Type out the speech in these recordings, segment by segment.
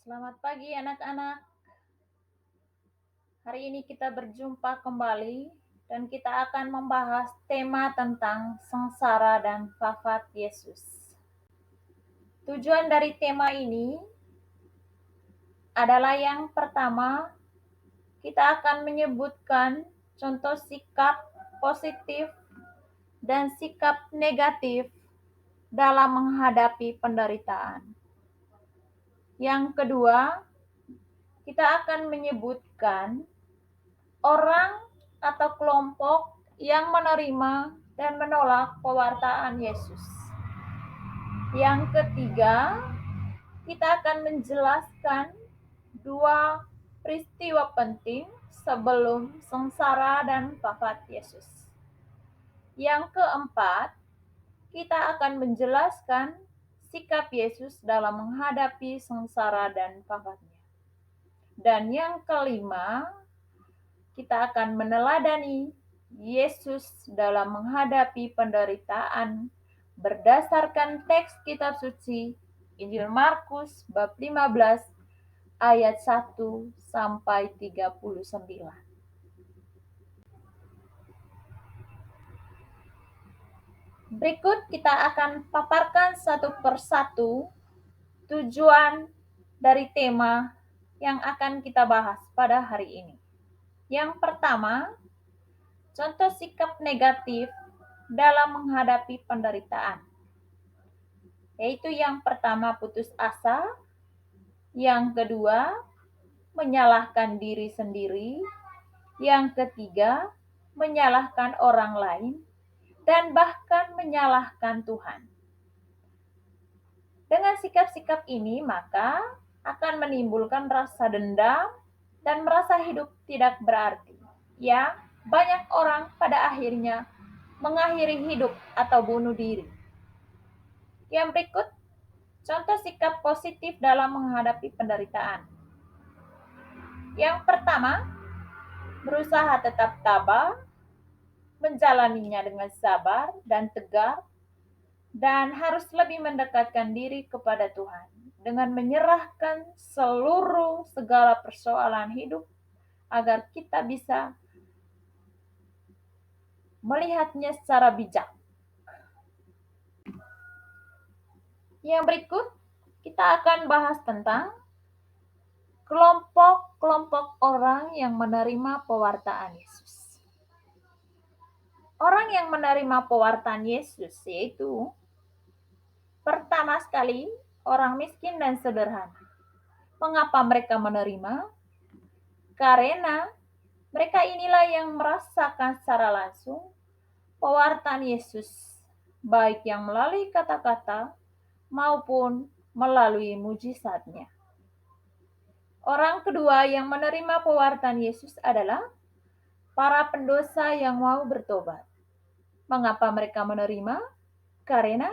Selamat pagi anak-anak. Hari ini kita berjumpa kembali dan kita akan membahas tema tentang sengsara dan wafat Yesus. Tujuan dari tema ini adalah yang pertama, kita akan menyebutkan contoh sikap positif dan sikap negatif dalam menghadapi penderitaan. Yang kedua, kita akan menyebutkan orang atau kelompok yang menerima dan menolak pewartaan Yesus. Yang ketiga, kita akan menjelaskan dua peristiwa penting sebelum sengsara dan wafat Yesus. Yang keempat, kita akan menjelaskan sikap Yesus dalam menghadapi sengsara dan wafatnya. Dan yang kelima, kita akan meneladani Yesus dalam menghadapi penderitaan berdasarkan teks kitab suci Injil Markus bab 15 ayat 1 sampai 39. Berikut kita akan paparkan satu persatu tujuan dari tema yang akan kita bahas pada hari ini. Yang pertama, contoh sikap negatif dalam menghadapi penderitaan. Yaitu yang pertama putus asa, yang kedua menyalahkan diri sendiri, yang ketiga menyalahkan orang lain, dan bahkan menyalahkan Tuhan. Dengan sikap-sikap ini maka akan menimbulkan rasa dendam dan merasa hidup tidak berarti. Ya, banyak orang pada akhirnya mengakhiri hidup atau bunuh diri. Yang berikut, contoh sikap positif dalam menghadapi penderitaan. Yang pertama, berusaha tetap tabah, menjalaninya dengan sabar dan tegar, dan harus lebih mendekatkan diri kepada Tuhan dengan menyerahkan seluruh segala persoalan hidup agar kita bisa melihatnya secara bijak. Yang berikut, kita akan bahas tentang kelompok-kelompok orang yang menerima pewartaan Yesus. Orang yang menerima pewartaan Yesus yaitu pertama sekali orang miskin dan sederhana. Mengapa mereka menerima? Karena mereka inilah yang merasakan secara langsung pewartaan Yesus, baik yang melalui kata-kata maupun melalui mujizatnya. Orang kedua yang menerima pewartaan Yesus adalah para pendosa yang mau bertobat. Mengapa mereka menerima? Karena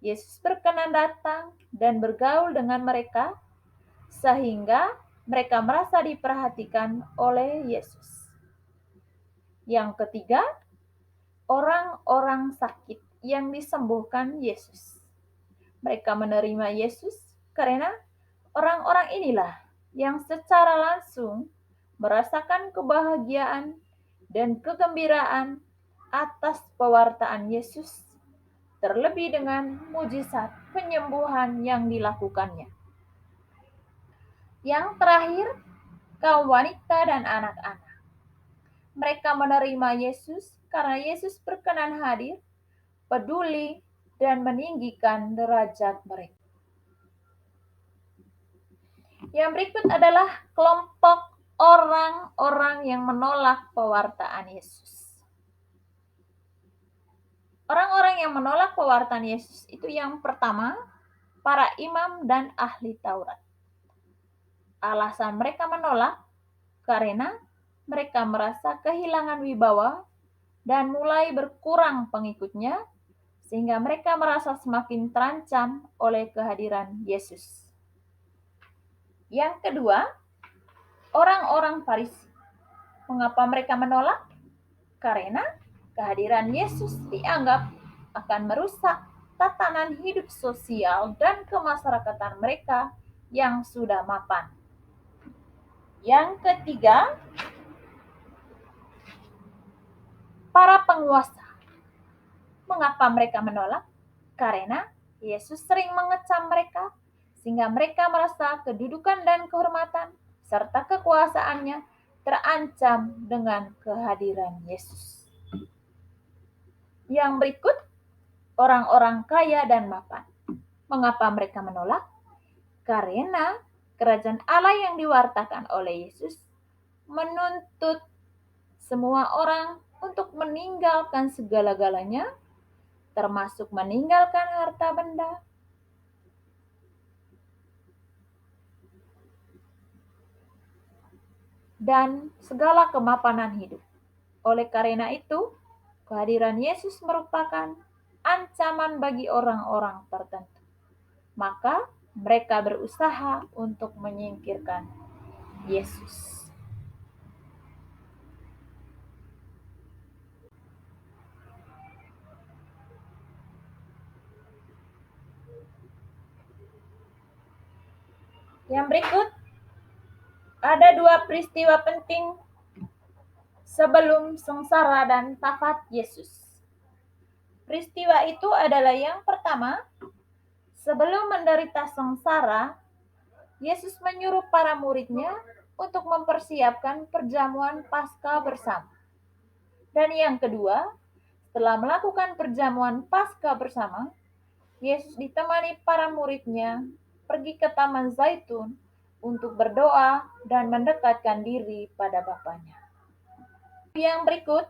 Yesus berkenan datang dan bergaul dengan mereka sehingga mereka merasa diperhatikan oleh Yesus. Yang ketiga, orang-orang sakit yang disembuhkan Yesus. Mereka menerima Yesus karena orang-orang inilah yang secara langsung merasakan kebahagiaan dan kegembiraan atas pewartaan Yesus, terlebih dengan mujizat penyembuhan yang dilakukannya. Yang terakhir, kaum wanita dan anak-anak. Mereka menerima Yesus karena Yesus berkenan hadir, peduli, dan meninggikan derajat mereka. Yang berikut adalah kelompok orang-orang yang menolak pewartaan Yesus. Orang-orang yang menolak pewartaan Yesus itu yang pertama, para imam dan ahli Taurat. Alasan mereka menolak karena mereka merasa kehilangan wibawa dan mulai berkurang pengikutnya, sehingga mereka merasa semakin terancam oleh kehadiran Yesus. Yang kedua, orang-orang Farisi. Mengapa mereka menolak? Karena kehadiran Yesus dianggap akan merusak tatanan hidup sosial dan kemasyarakatan mereka yang sudah mapan. Yang ketiga, para penguasa. Mengapa mereka menolak? Karena Yesus sering mengecam mereka, sehingga mereka merasa kedudukan dan kehormatan serta kekuasaannya terancam dengan kehadiran Yesus. Yang berikut, orang-orang kaya dan mapan. Mengapa mereka menolak? Karena kerajaan Allah yang diwartakan oleh Yesus menuntut semua orang untuk meninggalkan segala-galanya, termasuk meninggalkan harta benda, dan segala kemapanan hidup. Oleh karena itu, kehadiran Yesus merupakan ancaman bagi orang-orang tertentu. Maka mereka berusaha untuk menyingkirkan Yesus. Yang berikut, ada dua peristiwa penting sebelum sengsara dan wafat Yesus. Peristiwa itu adalah yang pertama, sebelum menderita sengsara, Yesus menyuruh para muridnya untuk mempersiapkan perjamuan Paskah bersama. Dan yang kedua, setelah melakukan perjamuan Paskah bersama, Yesus ditemani para muridnya pergi ke Taman Zaitun untuk berdoa dan mendekatkan diri pada Bapaknya. Yang berikut,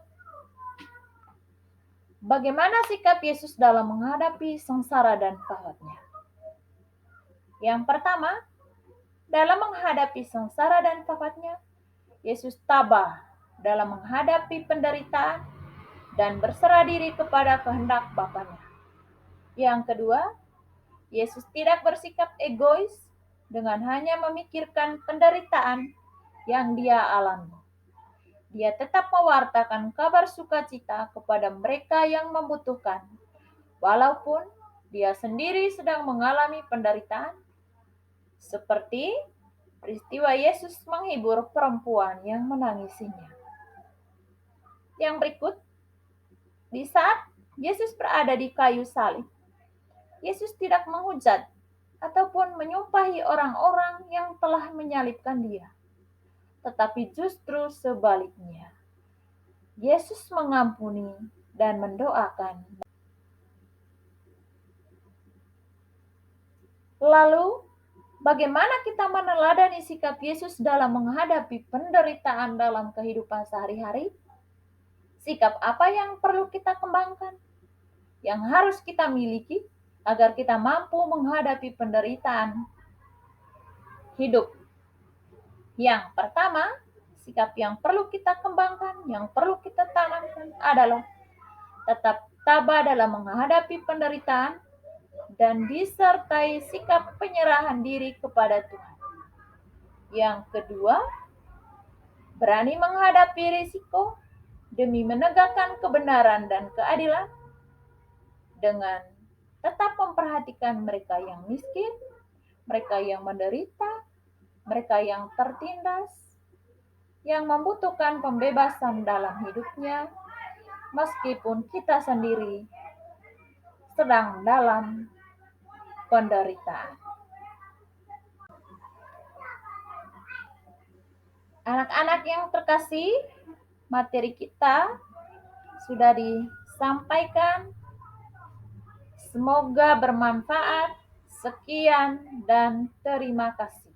bagaimana sikap Yesus dalam menghadapi sengsara dan wafatnya? Yang pertama, dalam menghadapi sengsara dan wafatnya, Yesus tabah dalam menghadapi penderitaan dan berserah diri kepada kehendak Bapaknya. Yang kedua, Yesus tidak bersikap egois dengan hanya memikirkan penderitaan yang dia alami. Dia tetap mewartakan kabar sukacita kepada mereka yang membutuhkan, walaupun dia sendiri sedang mengalami penderitaan, seperti peristiwa Yesus menghibur perempuan yang menangisinya. Yang berikut, di saat Yesus berada di kayu salib, Yesus tidak menghujat ataupun menyumpahi orang-orang yang telah menyalibkan dia. Tetapi justru sebaliknya, Yesus mengampuni dan mendoakan. Lalu, bagaimana kita meneladani sikap Yesus dalam menghadapi penderitaan dalam kehidupan sehari-hari? Sikap apa yang perlu kita kembangkan? Yang harus kita miliki agar kita mampu menghadapi penderitaan hidup? Yang pertama, sikap yang perlu kita kembangkan, yang perlu kita tanamkan adalah tetap tabah dalam menghadapi penderitaan dan disertai sikap penyerahan diri kepada Tuhan. Yang kedua, berani menghadapi risiko demi menegakkan kebenaran dan keadilan dengan tetap memperhatikan mereka yang miskin, mereka yang menderita, mereka yang tertindas, yang membutuhkan pembebasan dalam hidupnya, meskipun kita sendiri sedang dalam penderitaan. Anak-anak yang terkasih, materi kita sudah disampaikan. Semoga bermanfaat. Sekian dan terima kasih.